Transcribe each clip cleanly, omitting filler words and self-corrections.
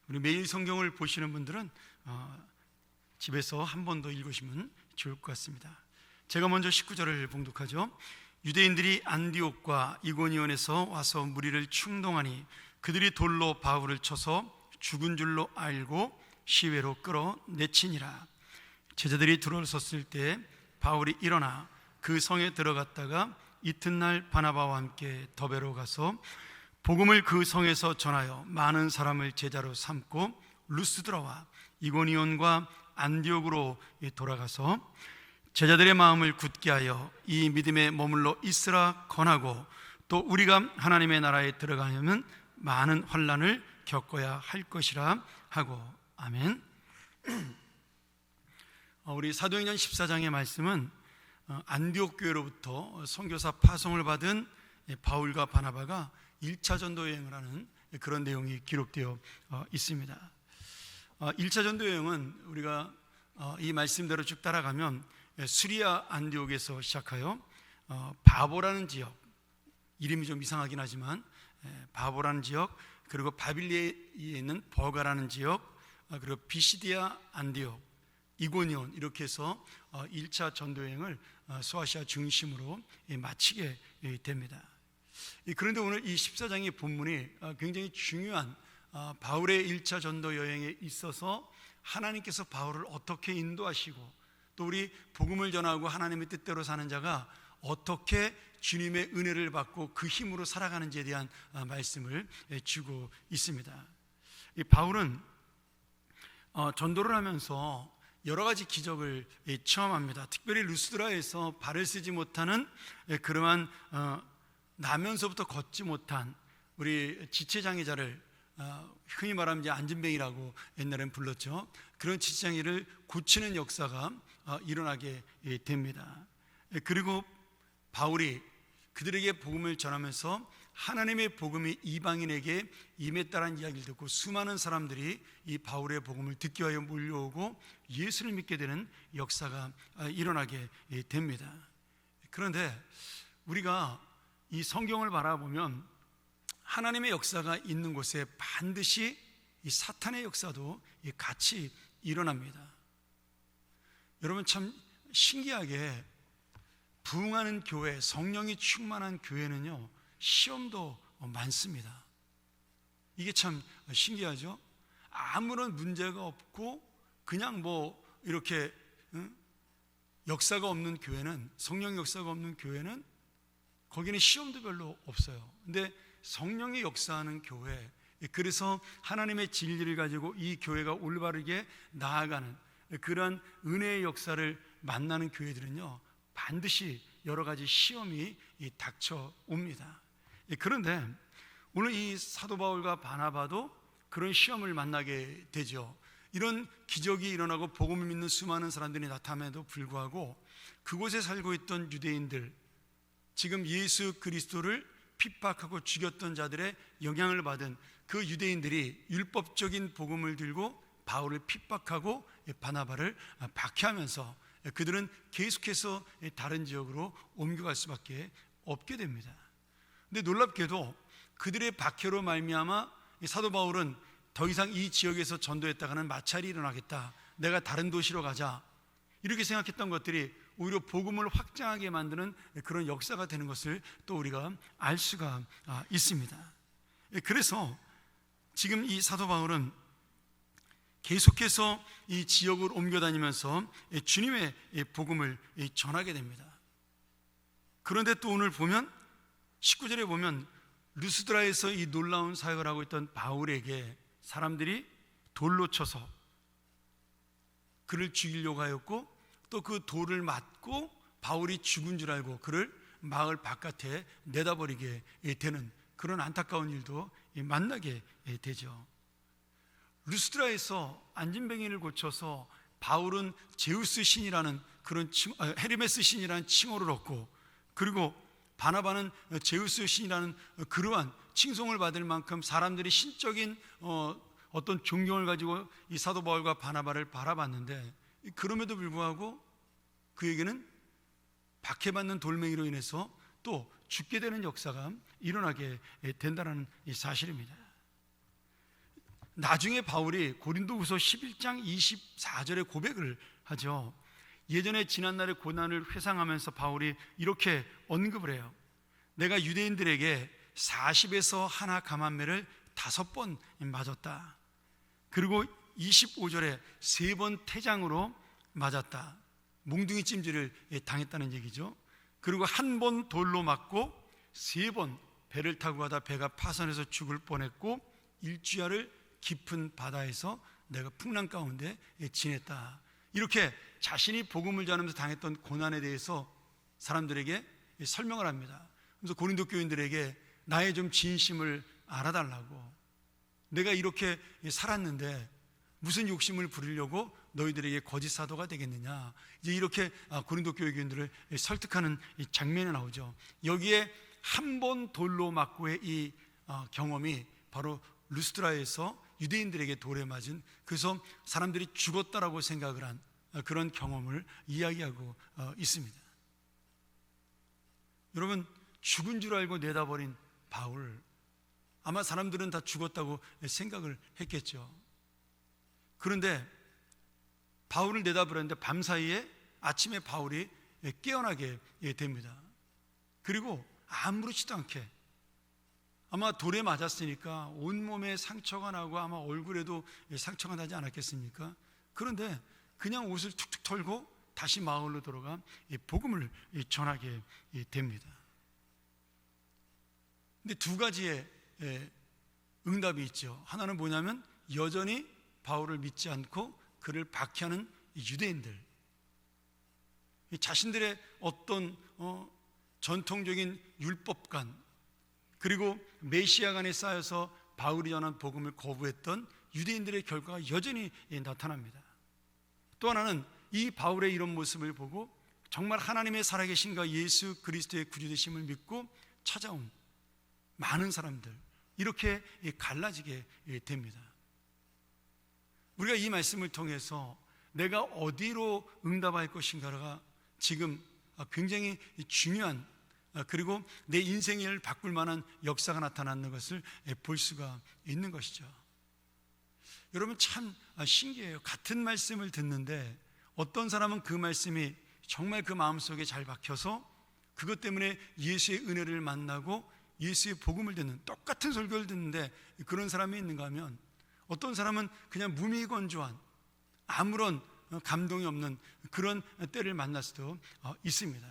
우리 매일 성경을 보시는 분들은 집에서 한 번 더 읽으시면 좋을 것 같습니다. 제가 먼저 19절을 봉독하죠. 유대인들이 안디옥과 이고니온에서 와서 무리를 충동하니 그들이 돌로 바울을 쳐서 죽은 줄로 알고 시외로 끌어내치니라. 제자들이 들어섰을 때 바울이 일어나 그 성에 들어갔다가 이튿날 바나바와 함께 더베로 가서 복음을 그 성에서 전하여 많은 사람을 제자로 삼고 루스드라와 이고니온과 안디옥으로 돌아가서 제자들의 마음을 굳게 하여 이 믿음에 머물러 있으라 권하고, 또 우리가 하나님의 나라에 들어가려면 많은 환난을 겪어야 할 것이라 하고. 아멘. 우리 사도행전 14장의 말씀은 안디옥 교회로부터 선교사 파송을 받은 바울과 바나바가 1차 전도 여행을 하는 그런 내용이 기록되어 있습니다. 1차 전도 여행은 우리가 이 말씀대로 쭉 따라가면 수리아 안디옥에서 시작하여 바보라는 지역, 이름이 좀 이상하긴 하지만 바보라는 지역, 그리고 바빌리에 있는 버가라는 지역, 그리고 비시디아 안디옥, 이고니온, 이렇게 해서 1차 전도여행을 소아시아 중심으로 마치게 됩니다. 그런데 오늘 이 14장의 본문이 굉장히 중요한 바울의 1차 전도 여행에 있어서 하나님께서 바울을 어떻게 인도하시고, 또 우리 복음을 전하고 하나님의 뜻대로 사는 자가 어떻게 주님의 은혜를 받고 그 힘으로 살아가는지에 대한 말씀을 주고 있습니다. 이 바울은 전도를 하면서 여러 가지 기적을 체험합니다. 특별히 루스드라에서 발을 쓰지 못하는 그러한 나면서부터 걷지 못한 우리 지체장애자를 흔히 말하면 이제 안진뱅이라고 옛날엔 불렀죠. 그런 지체장애를 고치는 역사가 일어나게 됩니다. 그리고 바울이 그들에게 복음을 전하면서 하나님의 복음이 이방인에게 임했다는 이야기를 듣고 수많은 사람들이 이 바울의 복음을 듣기 위하여 몰려오고 예수를 믿게 되는 역사가 일어나게 됩니다. 그런데 우리가 이 성경을 바라보면 하나님의 역사가 있는 곳에 반드시 이 사탄의 역사도 같이 일어납니다. 여러분, 참 신기하게 부흥하는 교회, 성령이 충만한 교회는요, 시험도 많습니다. 이게 참 신기하죠? 아무런 문제가 없고 그냥 뭐 이렇게 역사가 없는 교회는, 성령 역사가 없는 교회는 거기는 시험도 별로 없어요. 근데 성령의 역사하는 교회, 그래서 하나님의 진리를 가지고 이 교회가 올바르게 나아가는 그런 은혜의 역사를 만나는 교회들은요, 반드시 여러 가지 시험이 닥쳐옵니다. 그런데 오늘 이 사도 바울과 바나바도 그런 시험을 만나게 되죠. 이런 기적이 일어나고 복음을 믿는 수많은 사람들이 나타남에도 불구하고 그곳에 살고 있던 유대인들, 지금 예수 그리스도를 핍박하고 죽였던 자들의 영향을 받은 그 유대인들이 율법적인 복음을 들고 바울을 핍박하고 바나바를 박해하면서 그들은 계속해서 다른 지역으로 옮겨갈 수밖에 없게 됩니다. 근데 놀랍게도 그들의 박해로 말미암아 사도 바울은 더 이상 이 지역에서 전도했다가는 마찰이 일어나겠다, 내가 다른 도시로 가자, 이렇게 생각했던 것들이 오히려 복음을 확장하게 만드는 그런 역사가 되는 것을 또 우리가 알 수가 있습니다. 그래서 지금 이 사도 바울은 계속해서 이 지역을 옮겨 다니면서 주님의 복음을 전하게 됩니다. 그런데 또 오늘 보면 19절에 보면 루스드라에서 이 놀라운 사역을 하고 있던 바울에게 사람들이 돌로 쳐서 그를 죽이려고 하였고, 또 그 돌을 맞고 바울이 죽은 줄 알고 그를 마을 바깥에 내다버리게 되는 그런 안타까운 일도 만나게 되죠. 루스드라에서 안진뱅이를 고쳐서 바울은 제우스 신이라는 그런 헤르메스 신이라는 칭호를 얻고, 그리고 바나바는 제우스 신이라는 그러한 칭송을 받을 만큼 사람들이 신적인 어떤 존경을 가지고 이 사도 바울과 바나바를 바라봤는데, 그럼에도 불구하고 그에게는 박해받는 돌멩이로 인해서 또 죽게 되는 역사가 일어나게 된다는 이 사실입니다. 나중에 바울이 고린도후서 11장 24절에 고백을 하죠. 예전에 지난날의 고난을 회상하면서 바울이 이렇게 언급을 해요. 내가 유대인들에게 40에서 하나 감한매를 5번 맞았다. 그리고 25절에 3번 태장으로 맞았다. 몽둥이 찜질을 당했다는 얘기죠. 그리고 1번 돌로 맞고 3번 배를 타고 가다 배가 파손해서 죽을 뻔했고 일주야를 깊은 바다에서 내가 풍랑 가운데 지냈다. 이렇게 자신이 복음을 전하면서 당했던 고난에 대해서 사람들에게 설명을 합니다. 그래서 고린도 교인들에게 나의 좀 진심을 알아달라고, 내가 이렇게 살았는데 무슨 욕심을 부리려고 너희들에게 거짓 사도가 되겠느냐, 이제 이렇게 고린도 교회 교인들을 설득하는 장면이 나오죠. 여기에 1번 돌로 맞고의 이 경험이 바로 루스드라에서 유대인들에게 돌에 맞은, 그래서 사람들이 죽었다라고 생각을 한 그런 경험을 이야기하고 있습니다. 여러분, 죽은 줄 알고 내다버린 바울, 아마 사람들은 다 죽었다고 생각을 했겠죠. 그런데 바울을 내다버렸는데 밤사이에 아침에 바울이 깨어나게 됩니다. 그리고 아무렇지도 않게, 아마 돌에 맞았으니까 온몸에 상처가 나고 아마 얼굴에도 상처가 나지 않았겠습니까? 그런데 그냥 옷을 툭툭 털고 다시 마을로 돌아가 복음을 전하게 됩니다. 근데 2가지의 응답이 있죠. 하나는 뭐냐면 여전히 바울을 믿지 않고 그를 박해하는 유대인들, 자신들의 어떤 전통적인 율법관, 그리고 메시아간에 쌓여서 바울이 전한 복음을 거부했던 유대인들의 결과가 여전히 나타납니다. 또 하나는 이 바울의 이런 모습을 보고 정말 하나님의 살아계신가 예수 그리스도의 구주되심을 믿고 찾아온 많은 사람들, 이렇게 갈라지게 됩니다. 우리가 이 말씀을 통해서 내가 어디로 응답할 것인가가 지금 굉장히 중요한, 그리고 내 인생을 바꿀 만한 역사가 나타나는 것을 볼 수가 있는 것이죠. 여러분, 참 신기해요. 같은 말씀을 듣는데 어떤 사람은 그 말씀이 정말 그 마음속에 잘 박혀서 그것 때문에 예수의 은혜를 만나고 예수의 복음을 듣는, 똑같은 설교를 듣는데 그런 사람이 있는가 하면, 어떤 사람은 그냥 무미건조한 아무런 감동이 없는 그런 때를 만날 수도 있습니다.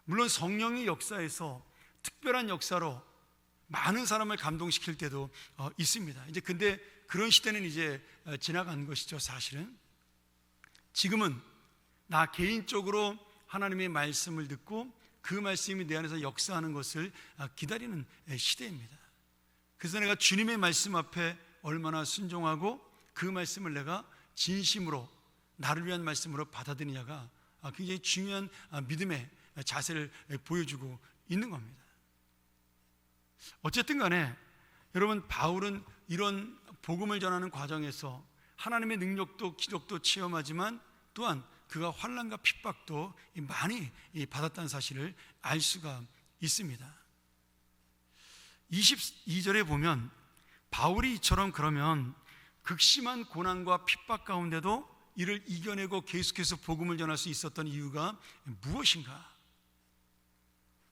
물론 성령의 역사에서 특별한 역사로 많은 사람을 감동시킬 때도 있습니다. 이제 근데 그런 시대는 이제 지나간 것이죠. 사실은 지금은 나 개인적으로 하나님의 말씀을 듣고 그 말씀이 내 안에서 역사하는 것을 기다리는 시대입니다. 그래서 내가 주님의 말씀 앞에 얼마나 순종하고 그 말씀을 내가 진심으로 나를 위한 말씀으로 받아들이냐가 굉장히 중요한 믿음의 자세를 보여주고 있는 겁니다. 어쨌든 간에 여러분, 바울은 이런 복음을 전하는 과정에서 하나님의 능력도 기적도 체험하지만 또한 그가 환난과 핍박도 많이 받았다는 사실을 알 수가 있습니다. 22절에 보면 바울이 이처럼 그러면 극심한 고난과 핍박 가운데도 이를 이겨내고 계속해서 복음을 전할 수 있었던 이유가 무엇인가?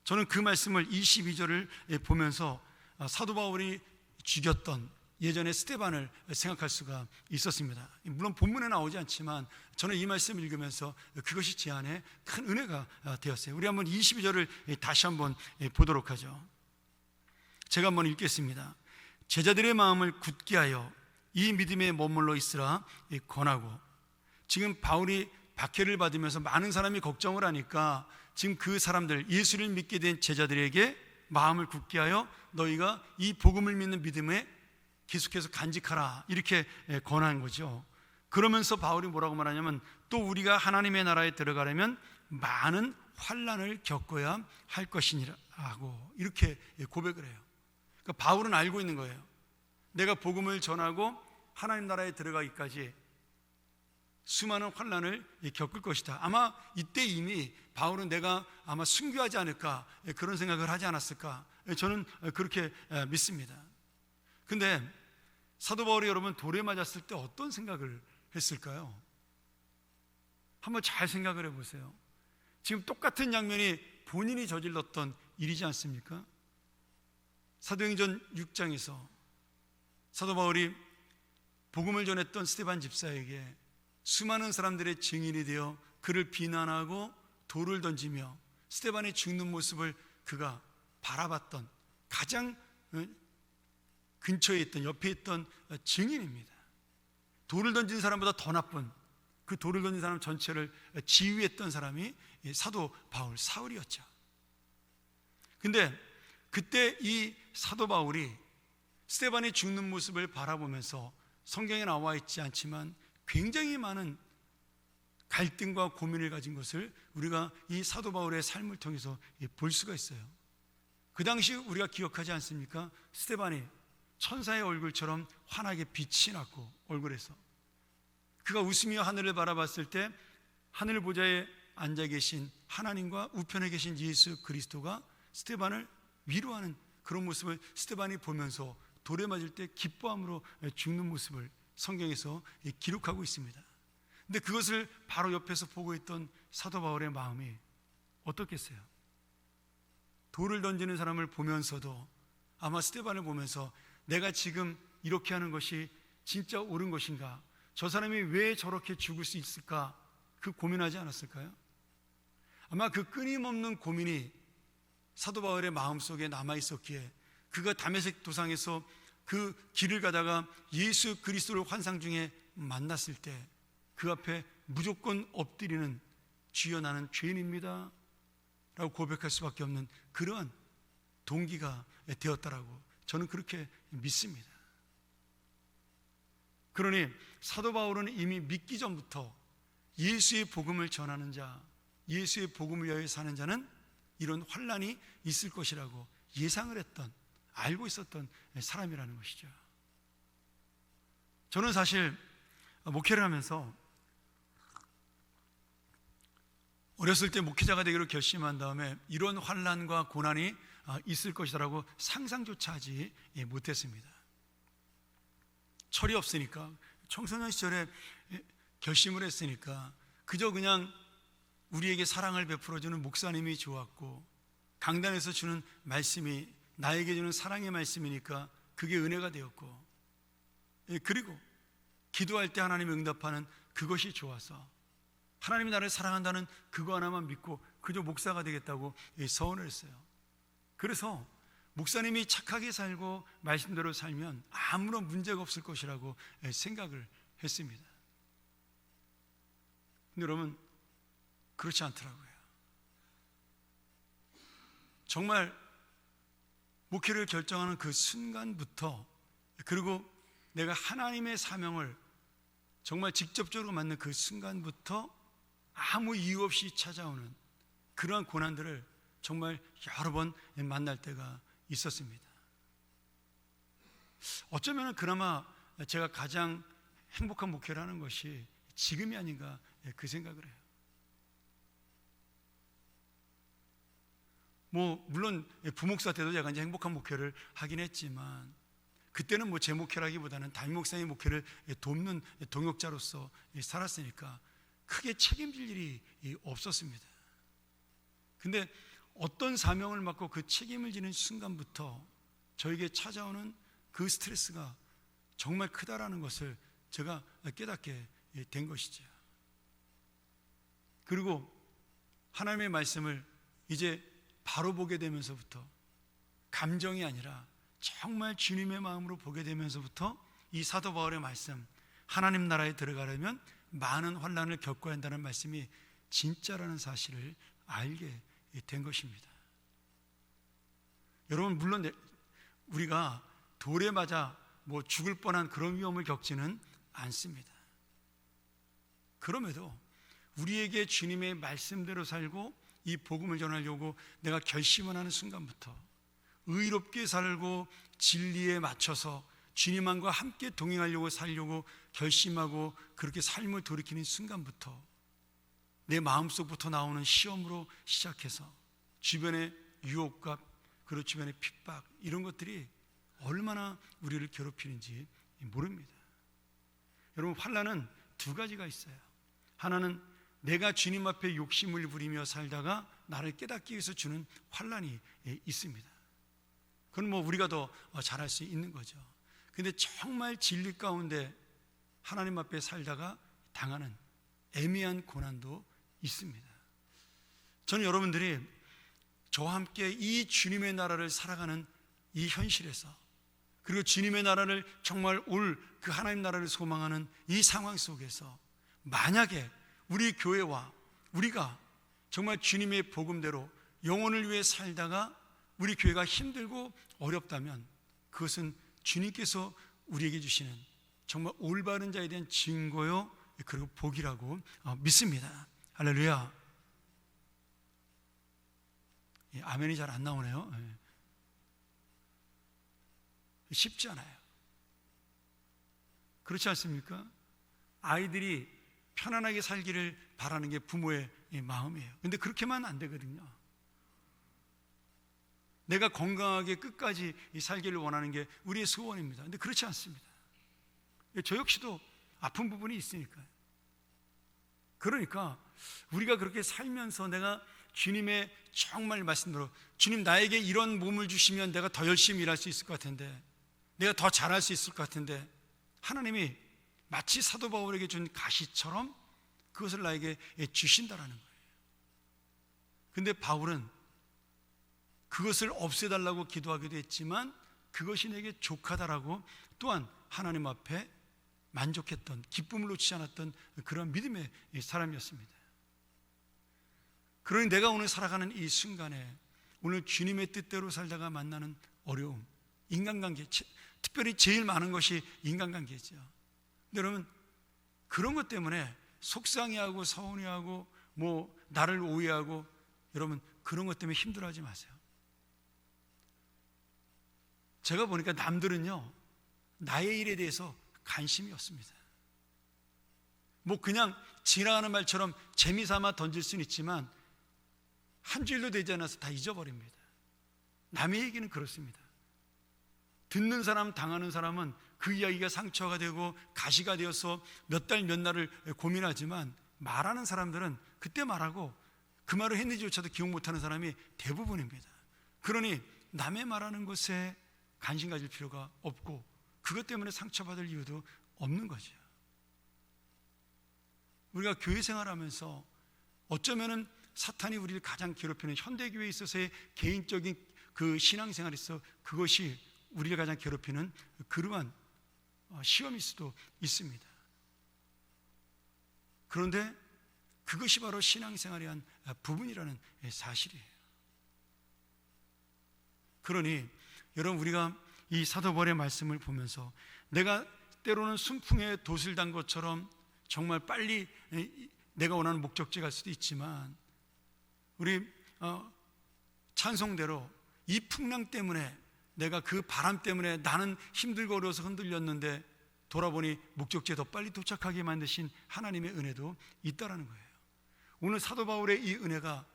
저는 그 말씀을 22절을 보면서 사도 바울이 죽였던 예전에 스데반을 생각할 수가 있었습니다. 물론 본문에 나오지 않지만 저는 이 말씀을 읽으면서 그것이 제 안에 큰 은혜가 되었어요. 우리 한번 22절을 다시 한번 보도록 하죠. 제가 한번 읽겠습니다. 제자들의 마음을 굳게 하여 이 믿음에 머물러 있으라 권하고. 지금 바울이 박해를 받으면서 많은 사람이 걱정을 하니까 지금 그 사람들, 예수를 믿게 된 제자들에게 마음을 굳게 하여 너희가 이 복음을 믿는 믿음에 계속해서 간직하라, 이렇게 권한 거죠. 그러면서 바울이 뭐라고 말하냐면, 또 우리가 하나님의 나라에 들어가려면 많은 환난을 겪어야 할 것이니라고 이렇게 고백을 해요. 그러니까 바울은 알고 있는 거예요. 내가 복음을 전하고 하나님 나라에 들어가기까지 수많은 환난을 겪을 것이다. 아마 이때 이미 바울은 내가 아마 순교하지 않을까, 그런 생각을 하지 않았을까, 저는 그렇게 믿습니다. 근데 사도 바울이 여러분 돌에 맞았을 때 어떤 생각을 했을까요? 한번 잘 생각을 해보세요. 지금 똑같은 장면이 본인이 저질렀던 일이지 않습니까? 사도행전 6장에서 사도 바울이 복음을 전했던 스데반 집사에게 수많은 사람들의 증인이 되어 그를 비난하고 돌을 던지며 스데반이 죽는 모습을 그가 바라봤던 가장 근처에 있던, 옆에 있던 증인입니다. 돌을 던진 사람보다 더 나쁜, 그 돌을 던진 사람 전체를 지휘했던 사람이 사도 바울, 사울이었죠. 근데 그때 이 사도 바울이 스데반이 죽는 모습을 바라보면서, 성경에 나와 있지 않지만 굉장히 많은 갈등과 고민을 가진 것을 우리가 이 사도 바울의 삶을 통해서 볼 수가 있어요. 그 당시 우리가 기억하지 않습니까? 스데반이 천사의 얼굴처럼 환하게 빛이 났고, 얼굴에서 그가 웃으며 하늘을 바라봤을 때 하늘 보좌에 앉아 계신 하나님과 우편에 계신 예수 그리스도가 스데반을 위로하는 그런 모습을 스데반이 보면서 돌에 맞을 때 기뻐함으로 죽는 모습을 성경에서 기록하고 있습니다. 근데 그것을 바로 옆에서 보고 있던 사도 바울의 마음이 어떻겠어요? 돌을 던지는 사람을 보면서도 아마 스데반을 보면서 내가 지금 이렇게 하는 것이 진짜 옳은 것인가? 저 사람이 왜 저렇게 죽을 수 있을까? 그 고민하지 않았을까요? 아마 그 끊임없는 고민이 사도 바울의 마음속에 남아 있었기에 그가 다메섹 도상에서 그 길을 가다가 예수 그리스도를 환상 중에 만났을 때 그 앞에 무조건 엎드리는, 주여 나는 죄인입니다 라고 고백할 수밖에 없는 그러한 동기가 되었다라고 저는 그렇게 믿습니다. 그러니 사도 바울은 이미 믿기 전부터 예수의 복음을 전하는 자, 예수의 복음을 위하여 사는 자는 이런 환난이 있을 것이라고 예상을 했던, 알고 있었던 사람이라는 것이죠. 저는 사실 목회를 하면서 어렸을 때 목회자가 되기로 결심한 다음에 이런 환난과 고난이 있을 것이라고 상상조차 하지 못했습니다. 철이 없으니까, 청소년 시절에 결심을 했으니까 그저 그냥 우리에게 사랑을 베풀어주는 목사님이 좋았고, 강단에서 주는 말씀이 나에게 주는 사랑의 말씀이니까 그게 은혜가 되었고, 그리고 기도할 때 하나님이 응답하는 그것이 좋아서 하나님이 나를 사랑한다는 그거 하나만 믿고 그저 목사가 되겠다고 서원을 했어요. 그래서 목사님이 착하게 살고 말씀대로 살면 아무런 문제가 없을 것이라고 생각을 했습니다. 근데 여러분, 그렇지 않더라고요. 정말 목회를 결정하는 그 순간부터, 그리고 내가 하나님의 사명을 정말 직접적으로 맡는 그 순간부터 아무 이유 없이 찾아오는 그러한 고난들을 정말 여러 번 만날 때가 있었습니다. 어쩌면 그나마 제가 가장 행복한 목회를 하는 것이 지금이 아닌가 그 생각을 해요. 물론 부목사 때도 제가 이제 행복한 목회를 하긴 했지만, 그때는 제 목회라기보다는 담임 목사의 목회를 돕는 동역자로서 살았으니까 크게 책임질 일이 없었습니다. 근데 어떤 사명을 맡고 그 책임을 지는 순간부터 저에게 찾아오는 그 스트레스가 정말 크다라는 것을 제가 깨닫게 된 것이죠. 그리고 하나님의 말씀을 이제 바로 보게 되면서부터, 감정이 아니라 정말 주님의 마음으로 보게 되면서부터 이 사도 바울의 말씀, 하나님 나라에 들어가려면 많은 환난을 겪어야 한다는 말씀이 진짜라는 사실을 알게 된 것입니다. 여러분, 물론 우리가 돌에 맞아 죽을 뻔한 그런 위험을 겪지는 않습니다. 그럼에도 우리에게 주님의 말씀대로 살고 이 복음을 전하려고 내가 결심을 하는 순간부터, 의롭게 살고 진리에 맞춰서 주님과 함께 동행하려고 살려고 결심하고 그렇게 삶을 돌이키는 순간부터 내 마음속부터 나오는 시험으로 시작해서 주변의 유혹과 그리고 주변의 핍박, 이런 것들이 얼마나 우리를 괴롭히는지 모릅니다. 여러분, 환난은 두 가지가 있어요. 하나는 내가 주님 앞에 욕심을 부리며 살다가 나를 깨닫기 위해서 주는 환난이 있습니다. 그건 우리가 더 잘할 수 있는 거죠. 근데 정말 진리 가운데 하나님 앞에 살다가 당하는 애매한 고난도 있습니다. 저는 여러분들이 저와 함께 이 주님의 나라를 살아가는 이 현실에서, 그리고 주님의 나라를 정말 올 그 하나님 나라를 소망하는 이 상황 속에서 만약에 우리 교회와 우리가 정말 주님의 복음대로 영혼을 위해 살다가 우리 교회가 힘들고 어렵다면 그것은 주님께서 우리에게 주시는 정말 올바른 자에 대한 증거요, 그리고 복이라고 믿습니다. 할렐루야. 아멘이 잘 안 나오네요. 쉽지 않아요. 그렇지 않습니까? 아이들이 편안하게 살기를 바라는 게 부모의 마음이에요. 근데 그렇게만 안 되거든요. 내가 건강하게 끝까지 살기를 원하는 게 우리의 소원입니다. 근데 그렇지 않습니다. 저 역시도 아픈 부분이 있으니까요. 그러니까 우리가 그렇게 살면서 내가 주님의 정말 말씀대로, 주님 나에게 이런 몸을 주시면 내가 더 열심히 일할 수 있을 것 같은데, 내가 더 잘할 수 있을 것 같은데, 하나님이 마치 사도 바울에게 준 가시처럼 그것을 나에게 주신다라는 거예요. 근데 바울은 그것을 없애달라고 기도하기도 했지만 그것이 내게 족하다라고 또한 하나님 앞에 만족했던, 기쁨을 놓치지 않았던 그런 믿음의 사람이었습니다. 그러니 내가 오늘 살아가는 이 순간에 오늘 주님의 뜻대로 살다가 만나는 어려움, 인간관계, 특별히 제일 많은 것이 인간관계죠. 근데 여러분, 그런 것 때문에 속상해하고 서운해하고 나를 오해하고, 여러분 그런 것 때문에 힘들어하지 마세요. 제가 보니까 남들은요, 나의 일에 대해서 관심이 없습니다. 그냥 지나가는 말처럼 재미삼아 던질 수는 있지만 한 주일도 되지 않아서 다 잊어버립니다. 남의 얘기는 그렇습니다. 듣는 사람, 당하는 사람은 그 이야기가 상처가 되고 가시가 되어서 몇 달 몇 날을 고민하지만, 말하는 사람들은 그때 말하고 그 말을 했는지조차도 기억 못하는 사람이 대부분입니다. 그러니 남의 말하는 것에 관심 가질 필요가 없고 그것 때문에 상처받을 이유도 없는 거죠. 우리가 교회 생활하면서 어쩌면은 사탄이 우리를 가장 괴롭히는 현대교회에 있어서의 개인적인 그 신앙생활에 있어 그것이 우리를 가장 괴롭히는 그러한 시험일 수도 있습니다. 그런데 그것이 바로 신앙생활의 한 부분이라는 사실이에요. 그러니 여러분, 우리가 이 사도 바울의 말씀을 보면서 내가 때로는 순풍에 돛을 단 것처럼 정말 빨리 내가 원하는 목적지에 갈 수도 있지만, 우리 찬송대로 이 풍랑 때문에, 내가 그 바람 때문에 나는 힘들고 어려워서 흔들렸는데 돌아보니 목적지에 더 빨리 도착하게 만드신 하나님의 은혜도 있다라는 거예요. 오늘 사도 바울의 이 은혜가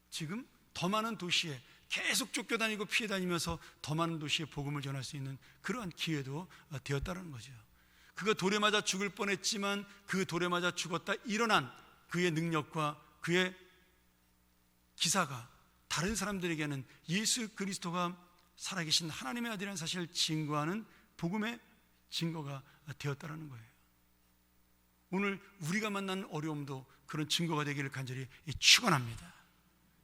지금 더 많은 도시에 계속 쫓겨다니고 피해 다니면서 더 많은 도시에 복음을 전할 수 있는 그러한 기회도 되었다는 거죠. 그가 돌에 맞아 죽을 뻔했지만 그 돌에 맞아 죽었다 일어난 그의 능력과 그의 기사가 다른 사람들에게는 예수 그리스도가 살아계신 하나님의 아들이라는 사실을 증거하는 복음의 증거가 되었다는 거예요. 오늘 우리가 만난 어려움도 그런 증거가 되기를 간절히 축원합니다.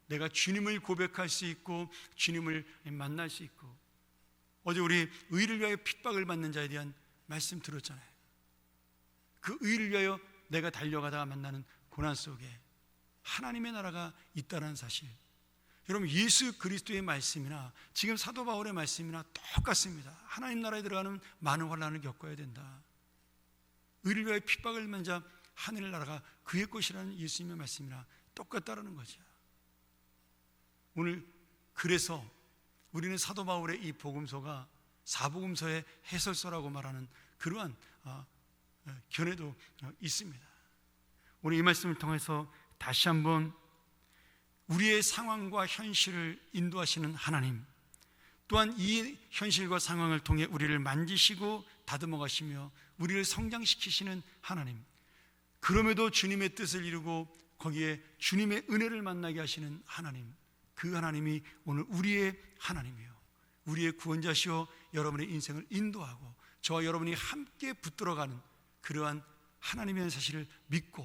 내가 주님을 고백할 수 있고 주님을 만날 수 있고, 어제 우리 의를 위하여 핍박을 받는 자에 대한 말씀 들었잖아요. 그 의를 위하여 내가 달려가다가 만나는 고난 속에 하나님의 나라가 있다는 사실, 여러분 예수 그리스도의 말씀이나 지금 사도 바울의 말씀이나 똑같습니다. 하나님 나라에 들어가는 많은 환난을 겪어야 된다. 의를 위하여 핍박을 받는 자 하늘 나라가 그의 것이라는 예수님의 말씀이나 똑같다라는 거죠. 오늘 그래서 우리는 사도 바울의 이 복음서가 사복음서의 해설서라고 말하는 그러한 견해도 있습니다. 오늘 이 말씀을 통해서 다시 한번 우리의 상황과 현실을 인도하시는 하나님, 또한 이 현실과 상황을 통해 우리를 만지시고 다듬어 가시며 우리를 성장시키시는 하나님, 그럼에도 주님의 뜻을 이루고 거기에 주님의 은혜를 만나게 하시는 하나님, 그 하나님이 오늘 우리의 하나님이요, 우리의 구원자시오, 여러분의 인생을 인도하고 저와 여러분이 함께 붙들어가는 그러한 하나님의 사실을 믿고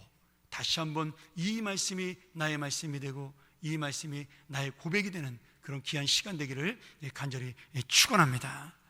다시 한번 이 말씀이 나의 말씀이 되고 이 말씀이 나의 고백이 되는 그런 귀한 시간 되기를 간절히 축원합니다.